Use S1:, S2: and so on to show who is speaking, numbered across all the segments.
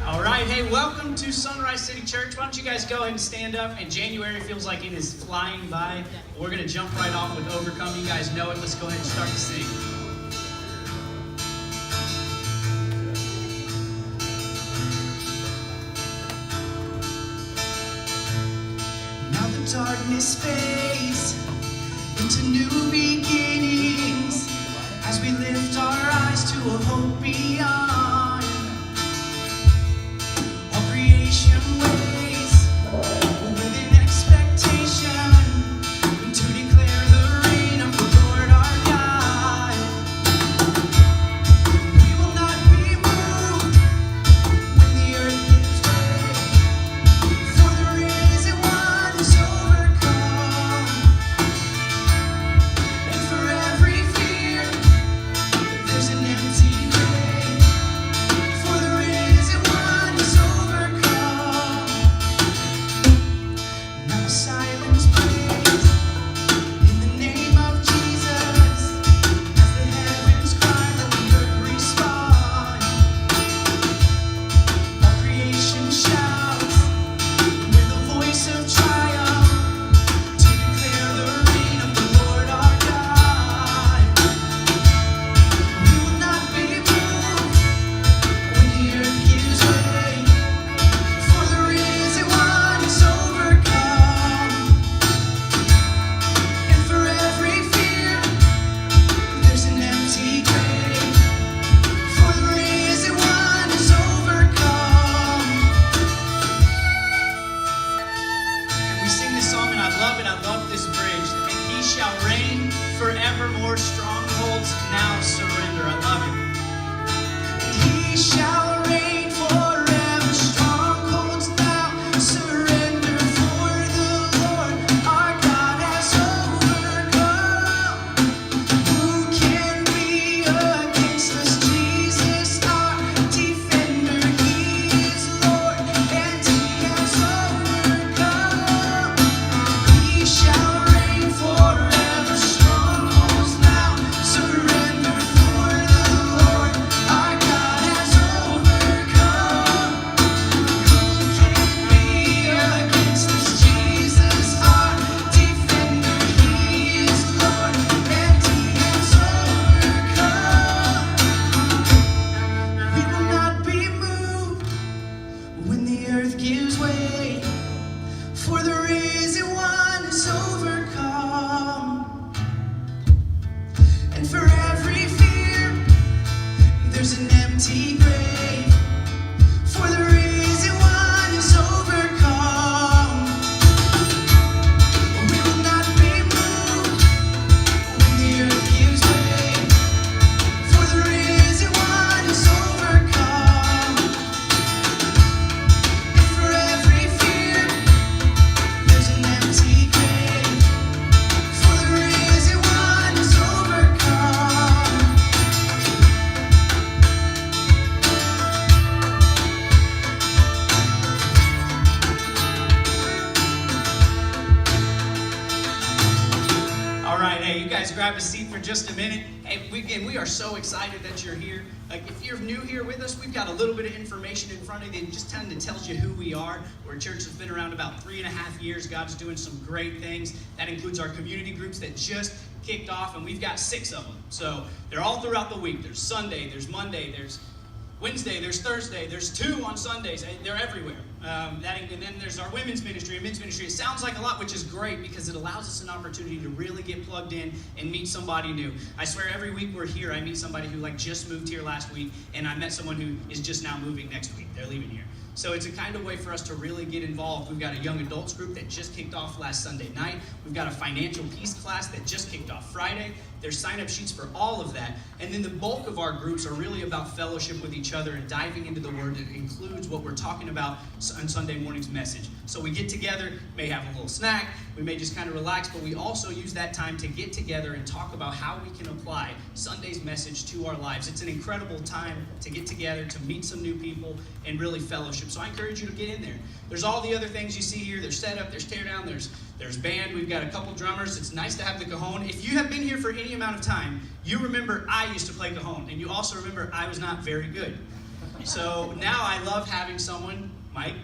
S1: All right, hey, welcome to Sunrise City Church. Why don't you guys go ahead and stand up? And January feels like it is flying by. We're going to jump right off with Overcome. You guys know it. Let's go ahead and start to sing. Now the darkness fades into new beginnings as we lift our eyes to a hope beyond. Grab a seat for just a minute. Hey, we are so excited that you're here. If you're new here with us, we've got a little bit of information in front of you. It just kind of tells you who we are. We're a church that's been around about 3.5 years. God's doing some great things. That includes our community groups that just kicked off, and we've got 6 of them. So they're all throughout the week. There's Sunday, there's Monday, there's Wednesday, there's Thursday, there's 2 on Sundays. They're everywhere. And then there's our women's ministry and men's ministry. It sounds like a lot, which is great because it allows us an opportunity to really get plugged in and meet somebody new. I swear every week we're here, I meet somebody who just moved here last week, and I met someone who is just now moving next week. They're leaving here. So it's a kind of way for us to really get involved. We've got a young adults group that just kicked off last Sunday night. We've got a financial peace class that just kicked off Friday. There's sign-up sheets for all of that. And then the bulk of our groups are really about fellowship with each other and diving into the Word that includes what we're talking about on Sunday morning's message. So we get together, may have a little snack, we may just kind of relax, but we also use that time to get together and talk about how we can apply Sunday's message to our lives. It's an incredible time to get together, to meet some new people, and really fellowship. So I encourage you to get in there. There's all the other things you see here. There's setup, there's teardown, there's band. We've got a couple drummers. It's nice to have the cajon. If you have been here for any amount of time, you remember I used to play cajon, and you also remember I was not very good. So now I love having someone, Mike,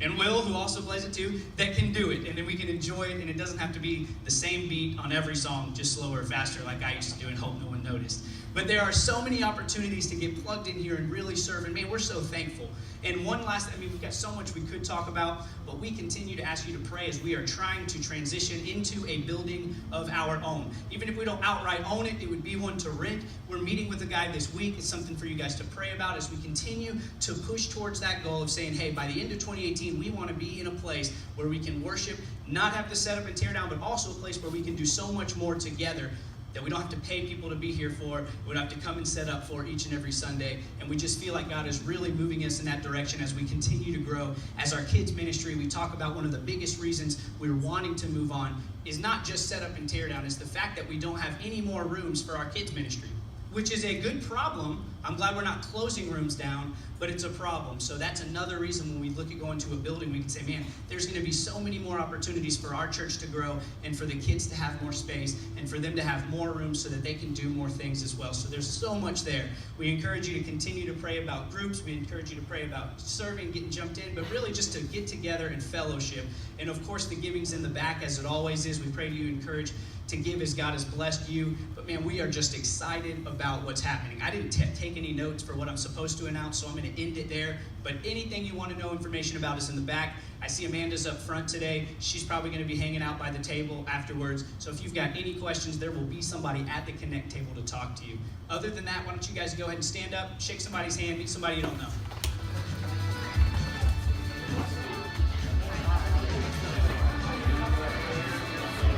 S1: and Will, who also plays it too, that can do it, and then we can enjoy it, and it doesn't have to be the same beat on every song, just slower or faster like I used to do and hope no one noticed. But there are so many opportunities to get plugged in here and really serve, and man, we're so thankful. And one last, we've got so much we could talk about, but we continue to ask you to pray as we are trying to transition into a building of our own. Even if we don't outright own it, it would be one to rent. We're meeting with a guy this week. It's something for you guys to pray about as we continue to push towards that goal of saying, hey, by the end of 2018, we want to be in a place where we can worship, not have to set up and tear down, but also a place where we can do so much more together that we don't have to pay people to be here for, we don't have to come and set up for each and every Sunday. And we just feel like God is really moving us in that direction as we continue to grow. As our kids ministry, we talk about one of the biggest reasons we're wanting to move on is not just set up and tear down, it's the fact that we don't have any more rooms for our kids ministry, which is a good problem. I'm glad we're not closing rooms down, but it's a problem. So that's another reason when we look at going to a building, we can say, man, there's going to be so many more opportunities for our church to grow and for the kids to have more space and for them to have more rooms so that they can do more things as well. So there's so much there. We encourage you to continue to pray about groups. We encourage you to pray about serving, getting jumped in, but really just to get together and fellowship. And of course, the giving's in the back as it always is. We pray you encourage to give as God has blessed you. But man, we are just excited about what's happening. I didn't take any notes for what I'm supposed to announce, so I'm going to end it there. But anything you want to know information about is in the back. I see Amanda's up front today. She's probably going to be hanging out by the table afterwards. So if you've got any questions, there will be somebody at the Connect table to talk to you. Other than that, why don't you guys go ahead and stand up, shake somebody's hand, meet somebody you don't know.